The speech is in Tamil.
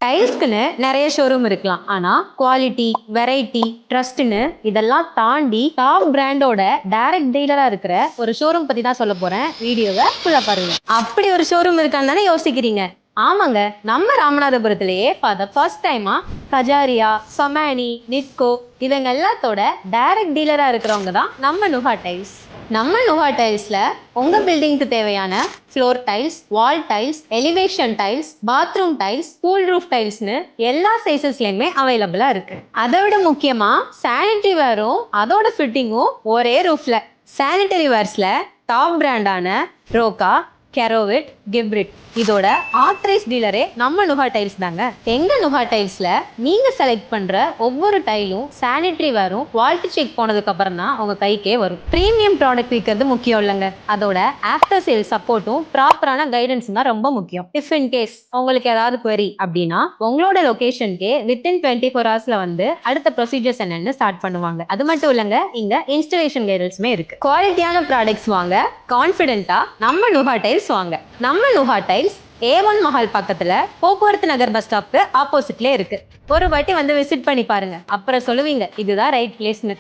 டைல்ஸ்க்குன்னு நிறைய ஷோரூம் இருக்கலாம். ஆனா குவாலிட்டி, வெரைட்டி, ட்ரஸ்ட்னு இதெல்லாம் தாண்டி டாப் பிராண்டோட டைரக்ட் டீலரா இருக்கிற ஒரு ஷோரூம் பத்தி தான் சொல்ல போறேன். வீடியோவை ஃபுல்லா பாருங்க. அப்படி ஒரு ஷோரூம் இருக்கான்னு தானே யோசிக்கிறீங்க? ஆமாங்க, நம்ம ராமநாதபுரத்திலேயே ஃபார் த ஃபர்ஸ்ட் டைமா கஜாரியா, சொமானி, நிட்கோ இவங்க எல்லாத்தோட டைரக்ட் டீலரா இருக்கிறவங்க தான் நம்ம நுஹா டைல்ஸ். நம்ம நுஹா டைல்ஸ்ல உங்க பில்டிங்க்கு தேவையான floor tiles, wall tiles, elevation tiles, bathroom tiles, pool roof டைல்ஸ்னு எல்லா சைஸஸ்லயுமே அவைலபிளா இருக்கு. அதை விட முக்கியமா சானிட்டரி வேரும் அதோட ஃபிட்டிங்கும் ஒரே ரூஃப்ல. சானிட்டரி வேர்ஸ்ல டாப் பிராண்டான ரோகா, கெரோவிட், கிப்ரிட் இதோட ஆத்தரைஸ் டீலரே நம்ம நுஹா டைல்ஸ் தாங்க. எங்க நுஹா டைல்ஸ்ல நீங்க செலக்ட் பண்ற ஒவ்வொரு டைலும் சானிட்டரி வேரும் குவாலிட்டி செக் போனதுக்கு அப்புறம் தான் உங்க கைக்கே வரும். பிரீமியம் ப்ராடக்ட் விற்கிறது முக்கியம் இல்லைங்க, அதோட ஆஃப்டர் சேல் சப்போர்ட்டும் ப்ராப்பரான கைடன்ஸும் தான் ரொம்ப முக்கியம். இஃப் இன் கேஸ் உங்களுக்கு ஏதாவது query அப்படின்னா உங்களோட லொகேஷனுக்கே வித்தின் 24 ஹவர்ஸ்ல வந்து அடுத்த ப்ரொசீஜர்ஸ் என்னன்னு ஸ்டார்ட் பண்ணுவாங்க. அது மட்டும் இல்லைங்க, இங்க இன்ஸ்டலேஷன் கைடன்ஸுமே இருக்கு. குவாலிட்டியான ப்ராடக்ட்ஸ் வாங்க, கான்ஃபிடென்ட்டா நம்ம நுஹா டைல்ஸ் வாங்க. நம்ம நுஹா டைல்ஸ் A1 மஹால் பக்கத்துல போக்குவரத்து நகர் பஸ் ஸ்டாப்க்கு ஆப்போசிட்ல இருக்கு. ஒரு வாட்டி வந்து விசிட் பண்ணி பாருங்க, அப்புறம் சொல்லுவீங்க இதுதான் ரைட் பிளேஸ்னு.